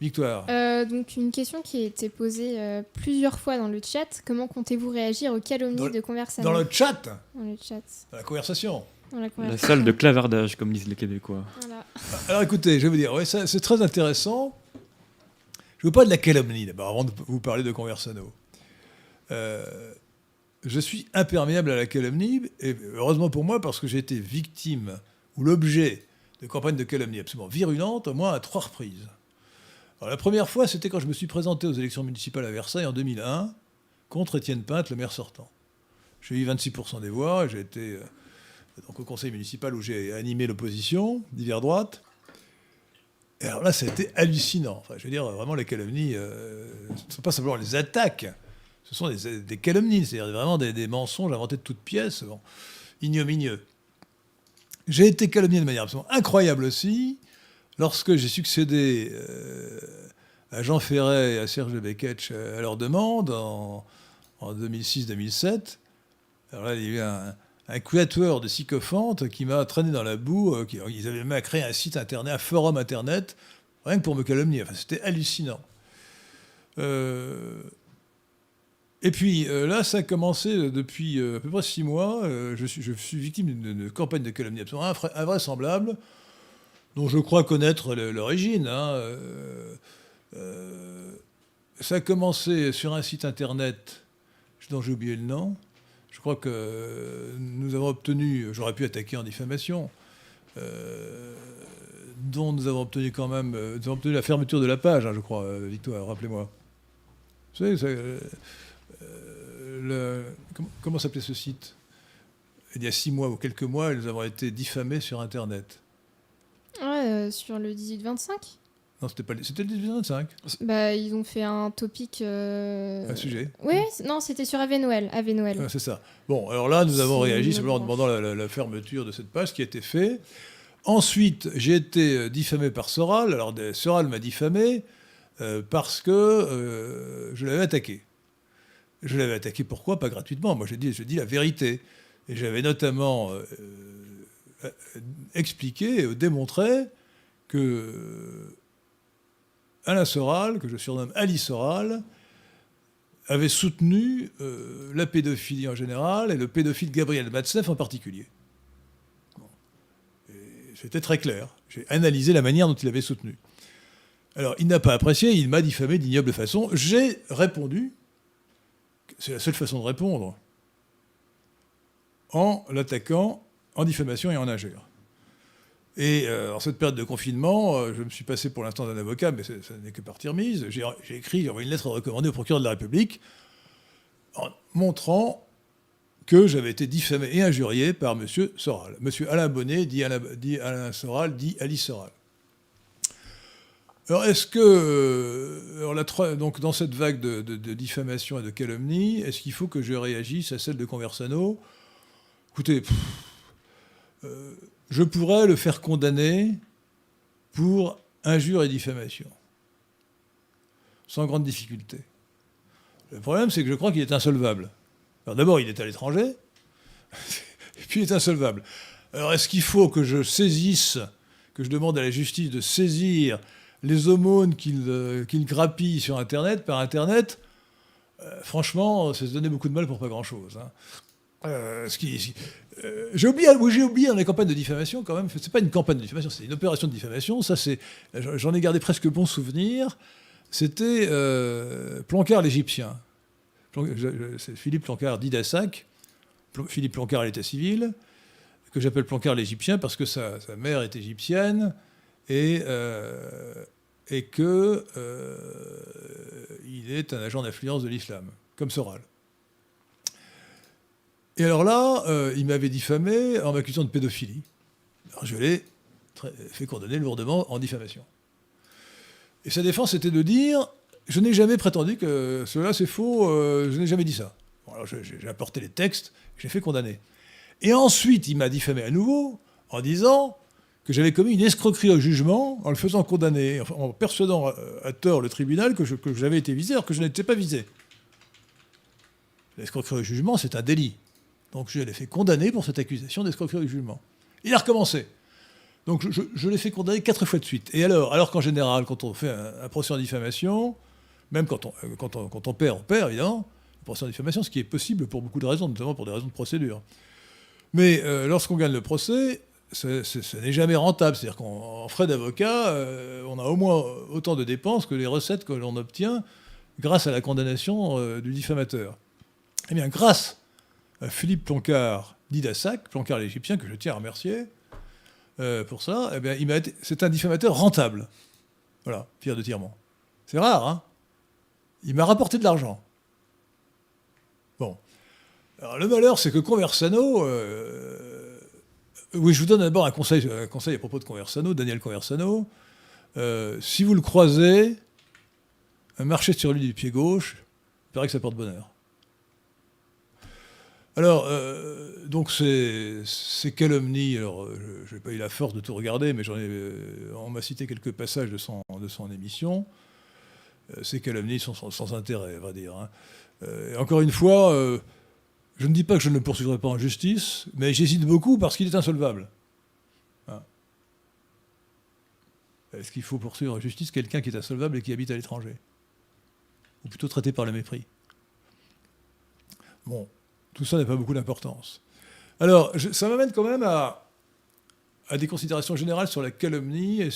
Victoire. Donc une question qui a été posée plusieurs fois dans le chat. Comment comptez-vous réagir aux calomnies de Conversano? Dans le chat. Dans le chat. Dans la conversation. Dans la La conversation. salle de clavardage, comme disent les Québécois. Voilà. Alors écoutez, je vais vous dire, ouais, ça, c'est très intéressant. Je ne veux pas de la calomnie d'abord, avant de vous parler de Conversano. Je suis imperméable à la calomnie, et heureusement pour moi, parce que j'ai été victime ou l'objet de campagnes de calomnie absolument virulentes, au moins à 3 reprises. Alors, la première fois, c'était quand je me suis présenté aux élections municipales à Versailles en 2001, contre Étienne Pinte, le maire sortant. J'ai eu 26% des voix, et j'ai été donc, au conseil municipal où j'ai animé l'opposition, d'hiver droite. Et alors là, ça a été hallucinant. Enfin, je veux dire, vraiment, les calomnies, ce ne sont pas simplement les attaques, ce sont des calomnies, c'est-à-dire vraiment des mensonges inventés de toutes pièces, bon, ignominieux. J'ai été calomnié de manière absolument incroyable aussi, lorsque j'ai succédé à Jean Ferret et à Serge Beketch à leur demande en 2006-2007. Alors là, il y a eu un quatuor de sycophantes qui m'a traîné dans la boue. Ils avaient même créé un site internet, un forum internet, rien que pour me calomnier. Enfin, c'était hallucinant. Et puis là, ça a commencé depuis à peu près 6 mois. Je suis victime d'une campagne de calomnie absolument invraisemblable, dont je crois connaître l'origine. Ça a commencé sur un site internet dont j'ai oublié le nom. Je crois que nous avons obtenu, j'aurais pu attaquer en diffamation, dont nous avons obtenu quand même, nous avons obtenu la fermeture de la page, je crois, Victoire, rappelez-moi. Vous savez, comment s'appelait ce site? Il y a 6 mois ou quelques mois, nous avons été diffamés sur Internet. Ouais, sur le 18-25. Non, c'était le 1825. Bah, ils ont fait un topic. Un sujet. Oui, non, c'était sur Ave Noël. C'est ça. Bon, alors là, nous avons réagi simplement en demandant la fermeture de cette page, qui a été fait. Ensuite, j'ai été diffamé par Soral. Alors, Soral m'a diffamé parce que je l'avais attaqué. Je l'avais attaqué pourquoi? Pas gratuitement. Moi, je dis la vérité. Et j'avais notamment expliqué et démontré que Alain Soral, que je surnomme Ali Soral, avait soutenu la pédophilie en général et le pédophile Gabriel Matzneff en particulier. Bon. C'était très clair. J'ai analysé la manière dont il avait soutenu. Alors, il n'a pas apprécié, il m'a diffamé d'ignoble façon. J'ai répondu, c'est la seule façon de répondre, en l'attaquant en diffamation et en injure. Et en cette période de confinement, je me suis passé pour l'instant d'un avocat, mais ça n'est que partie remise. J'ai envoyé une lettre recommandée au procureur de la République en montrant que j'avais été diffamé et injurié par M. Soral. M. Alain Bonnet, dit Alain Soral, dit Ali Soral. Alors, est-ce que, donc dans cette vague de diffamation et de calomnie, est-ce qu'il faut que je réagisse à celle de Conversano? Écoutez, je pourrais le faire condamner pour injure et diffamation, sans grande difficulté. Le problème, c'est que je crois qu'il est insolvable. Alors d'abord, il est à l'étranger, et puis il est insolvable. Alors est-ce qu'il faut que je saisisse, que je demande à la justice de saisir les aumônes qu'il grappille sur Internet, par Internet? Franchement, c'est se donner beaucoup de mal pour pas grand-chose. J'ai oublié dans les campagnes de diffamation, quand même, c'est pas une campagne de diffamation, c'est une opération de diffamation, j'en ai gardé presque bon souvenir, c'était Plancard l'Égyptien. C'est Philippe Plancard dit d'Assac, Philippe Plancard à l'état civil, que j'appelle Plancard l'Égyptien parce que sa mère est égyptienne, et qu'il est un agent d'influence de l'islam, comme Soral. Et alors là, il m'avait diffamé en m'accusant de pédophilie. Alors je l'ai fait condamner lourdement en diffamation. Et sa défense était de dire « Je n'ai jamais prétendu que cela c'est faux, je n'ai jamais dit ça ». Bon, alors j'ai apporté les textes, j'ai fait condamner. Et ensuite, il m'a diffamé à nouveau en disant que j'avais commis une escroquerie au jugement en le faisant condamner, en persuadant à tort le tribunal que j'avais été visé alors que je n'étais pas visé. L'escroquerie au jugement, c'est un délit. Donc je l'ai fait condamner pour cette accusation d'escroquerie au jugement. Il a recommencé. Donc je l'ai fait condamner 4 fois de suite. Et alors qu'en général, quand on fait un procès en diffamation, même quand on perd, évidemment, le procès en diffamation, ce qui est possible pour beaucoup de raisons, notamment pour des raisons de procédure. Mais lorsqu'on gagne le procès, ce n'est jamais rentable. C'est-à-dire qu'en frais d'avocat, on a au moins autant de dépenses que les recettes que l'on obtient grâce à la condamnation du diffamateur. Eh bien, grâce à Philippe Plancard d'Idassac, Plancard l'Égyptien, que je tiens à remercier pour ça, eh bien, c'est un diffamateur rentable. Voilà, Pierre de Tirmont. C'est rare, hein? Il m'a rapporté de l'argent. Bon. Alors, le malheur, c'est que Conversano... oui, je vous donne d'abord un conseil à propos de Conversano, Daniel Conversano. Si vous le croisez, marchez sur lui du pied gauche, il paraît que ça porte bonheur. Alors, donc ces calomnies, alors je n'ai pas eu la force de tout regarder, mais on m'a cité quelques passages de son émission. Ces calomnies sont sans intérêt, on va dire. Hein. Encore une fois, je ne dis pas que je ne le poursuivrai pas en justice, mais j'hésite beaucoup parce qu'il est insolvable. Hein. Est-ce qu'il faut poursuivre en justice quelqu'un qui est insolvable et qui habite à l'étranger? Ou plutôt traité par le mépris? Bon. Tout ça n'a pas beaucoup d'importance. Alors, ça m'amène quand même à des considérations générales sur la calomnie et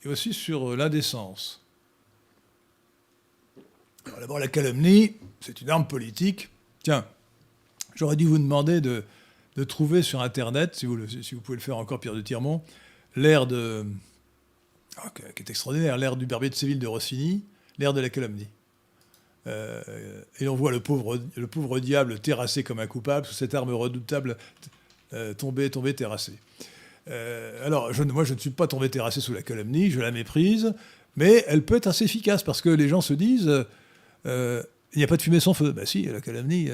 aussi sur l'indécence. Alors d'abord, la calomnie, c'est une arme politique. Tiens, j'aurais dû vous demander de trouver sur Internet, si vous pouvez le faire encore, Pierre de Tirmont, l'air qui est extraordinaire, l'air du Barbier de Séville de Rossini, l'air de la calomnie. Et on voit le pauvre diable terrassé comme un coupable, sous cette arme redoutable, tombé, terrassé. Alors, moi, je ne suis pas tombé terrassé sous la calomnie, je la méprise, mais elle peut être assez efficace, parce que les gens se disent, il n'y a pas de fumée sans feu. Ben si, la calomnie,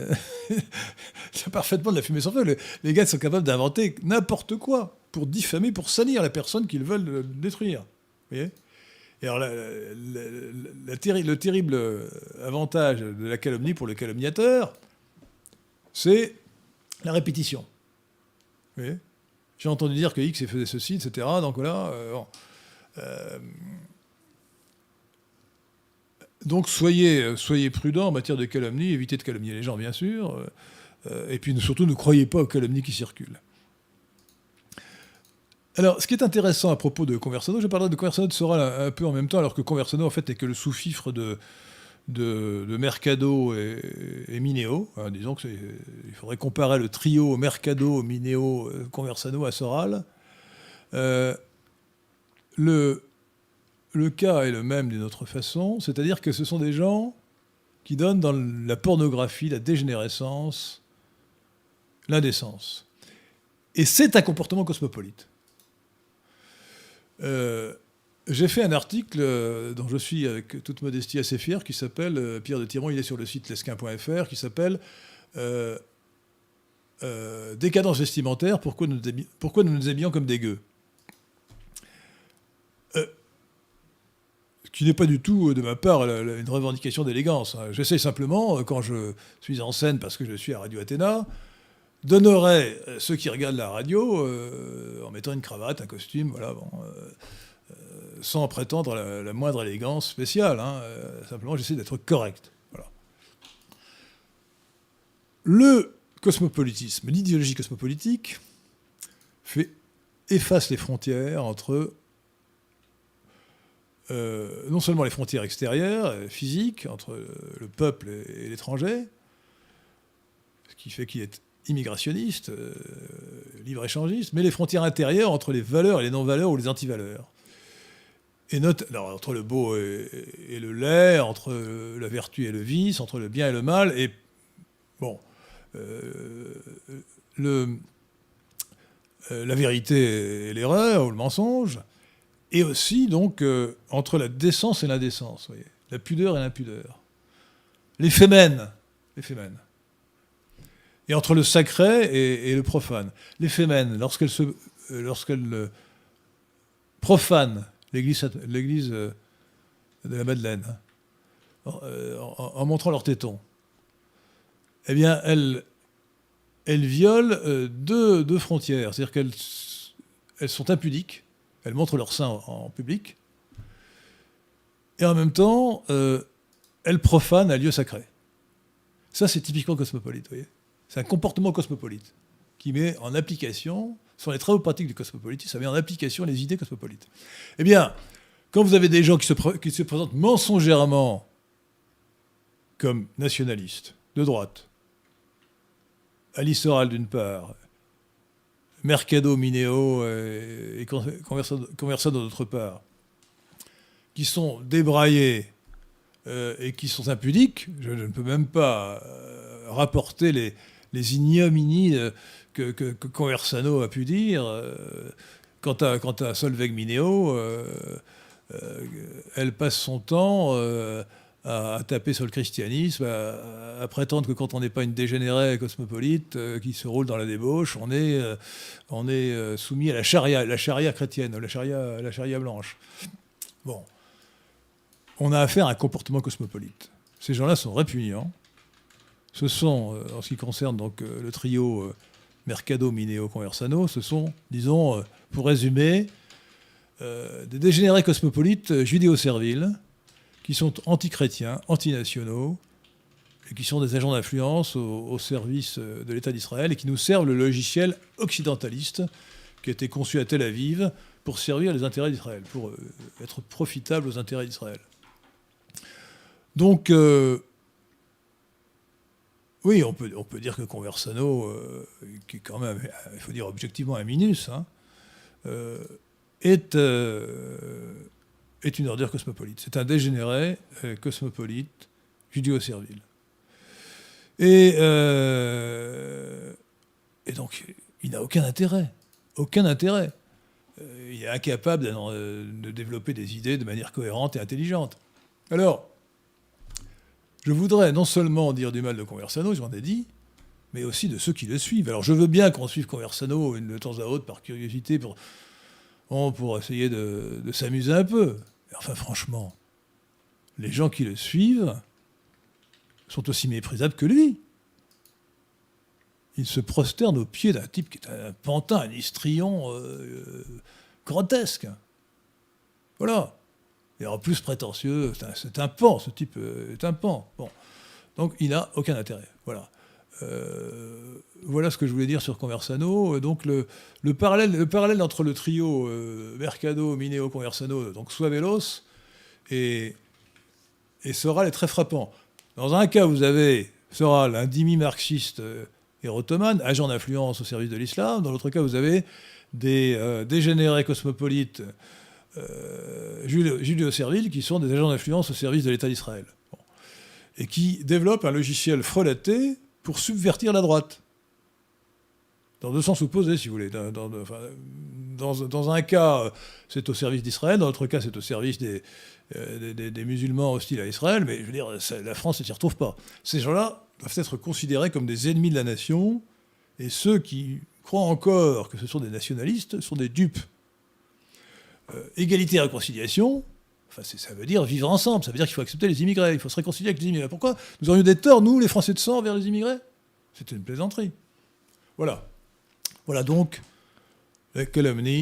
c'est parfaitement de la fumée sans feu. Les gars sont capables d'inventer n'importe quoi pour diffamer, pour salir la personne qu'ils veulent détruire. Vous voyez ? Et alors, le terrible avantage de la calomnie pour le calomniateur, c'est la répétition. Vous voyez ? J'ai entendu dire que X faisait ceci, etc. Donc voilà. Donc soyez prudents en matière de calomnie, évitez de calomnier les gens, bien sûr. Et puis surtout, ne croyez pas aux calomnies qui circulent. Alors, ce qui est intéressant à propos de Conversano, je parlerai de Conversano de Soral un peu en même temps, alors que Conversano, en fait, n'est que le sous-fifre de Mercado et Mineo. Hein, disons qu'il faudrait comparer le trio Mercado, Mineo, Conversano à Soral. Le cas est le même d'une autre façon, c'est-à-dire que ce sont des gens qui donnent dans la pornographie, la dégénérescence, l'indécence. Et c'est un comportement cosmopolite. J'ai fait un article dont je suis avec toute modestie assez fier, qui s'appelle, Pierre de Tirmont, il est sur le site lesquin.fr, qui s'appelle Décadence vestimentaire, pourquoi nous nous habillons comme des gueux. Ce qui n'est pas du tout, de ma part, une revendication d'élégance. Hein. J'essaie simplement, quand je suis en scène, parce que je suis à Radio Athéna, d'honorer ceux qui regardent la radio en mettant une cravate, un costume, voilà, bon, sans prétendre la moindre élégance spéciale. Hein, simplement, j'essaie d'être correct. Voilà. Le cosmopolitisme, l'idéologie cosmopolitique, efface les frontières entre non seulement les frontières extérieures, physiques, entre le peuple et l'étranger, ce qui fait qu'il est immigrationniste, libre-échangiste, mais les frontières intérieures entre les valeurs et les non-valeurs ou les anti-valeurs. Alors, entre le beau et le laid, entre la vertu et le vice, entre le bien et le mal, et bon, la vérité et l'erreur, ou le mensonge, et aussi, donc, entre la décence et l'indécence, vous voyez, la pudeur et l'impudeur. Les fémènes. Et entre le sacré et le profane. Les fémènes, lorsqu'elles profanent l'église de la Madeleine, en montrant leurs tétons, eh bien, elles violent deux frontières. C'est-à-dire elles sont impudiques, elles montrent leur sein en public, et en même temps, elles profanent un lieu sacré. Ça, c'est typiquement cosmopolite, vous voyez. C'est un comportement cosmopolite qui met en application, ce sont les travaux pratiques du cosmopolitisme, ça met en application les idées cosmopolites. Eh bien, quand vous avez des gens qui se présentent mensongèrement comme nationalistes, de droite, Alice Soral d'une part, Mercado, Mineo et Conversano d'autre part, qui sont débraillés et qui sont impudiques, je ne peux même pas rapporter les ignominies que Conversano a pu dire. Quant à Solveig Mineo, elle passe son temps à taper sur le christianisme, à prétendre que quand on n'est pas une dégénérée cosmopolite qui se roule dans la débauche, on est soumis à la charia chrétienne, la charia blanche. Bon. On a affaire à un comportement cosmopolite. Ces gens-là sont répugnants. Ce sont, en ce qui concerne donc, le trio Mercado, Mineo, Conversano, ce sont, disons, pour résumer, des dégénérés cosmopolites judéo-serviles qui sont anti-chrétiens, anti-nationaux, et qui sont des agents d'influence au service de l'État d'Israël et qui nous servent le logiciel occidentaliste qui a été conçu à Tel Aviv pour servir les intérêts d'Israël, pour être profitable aux intérêts d'Israël. Donc, oui, on peut dire que Conversano, qui est quand même, il faut dire objectivement un minus, hein, est une ordure cosmopolite. C'est un dégénéré cosmopolite, judéo-servile. Et donc, il n'a aucun intérêt. Aucun intérêt. Il est incapable de développer des idées de manière cohérente et intelligente. Alors, je voudrais non seulement dire du mal de Conversano, j'en ai dit, mais aussi de ceux qui le suivent. Alors je veux bien qu'on suive Conversano de temps à autre par curiosité pour essayer de s'amuser un peu. Mais enfin franchement, les gens qui le suivent sont aussi méprisables que lui. Ils se prosternent aux pieds d'un type qui est un pantin, un histrion grotesque. Voilà. Et en plus prétentieux, c'est un pan, ce type est un pan. Bon. Donc il n'a aucun intérêt. Voilà. Voilà ce que je voulais dire sur Conversano. Donc le parallèle entre le trio Mercado, Mineo, Conversano, donc Suavelos et Soral est très frappant. Dans un cas, vous avez Soral, un demi-marxiste érotomane, agent d'influence au service de l'islam. Dans l'autre cas, vous avez des dégénérés cosmopolites judéo-serviles qui sont des agents d'influence au service de l'État d'Israël. Bon. Et qui développent un logiciel frelaté pour subvertir la droite. Dans deux sens opposés, si vous voulez. Dans un cas, c'est au service d'Israël, dans l'autre cas, c'est au service des musulmans hostiles à Israël, mais je veux dire, la France ne s'y retrouve pas. Ces gens-là doivent être considérés comme des ennemis de la nation, et ceux qui croient encore que ce sont des nationalistes sont des dupes. Égalité et réconciliation, enfin, ça veut dire vivre ensemble, ça veut dire qu'il faut accepter les immigrés, il faut se réconcilier avec les immigrés. Pourquoi nous aurions des torts, nous, les Français de sang, envers les immigrés? C'était une plaisanterie. Voilà. Voilà donc, la calomnie,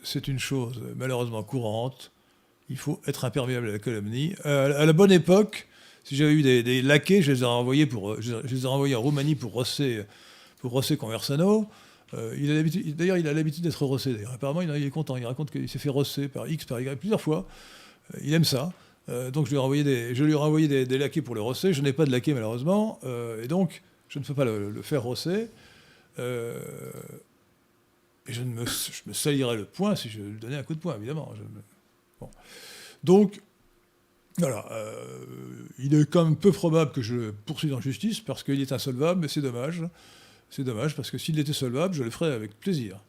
c'est une chose malheureusement courante. Il faut être imperméable à la calomnie. À la bonne époque, si j'avais eu des laquais, je les aurais envoyés en Roumanie pour rosser Conversano. D'ailleurs, il a l'habitude d'être rossé. D'ailleurs. Apparemment, il est content. Il raconte qu'il s'est fait rosser par X, par Y, plusieurs fois. Il aime ça. Donc, je lui ai envoyé des laquais pour le rosser. Je n'ai pas de laquais, malheureusement. Et donc, je ne peux pas le faire rosser. Et je me salirais le poing si je lui donnais un coup de poing, évidemment. Bon. Donc, voilà. Il est quand même peu probable que je le poursuive en justice parce qu'il est insolvable, mais c'est dommage. C'est dommage, parce que s'il était solvable, je le ferais avec plaisir.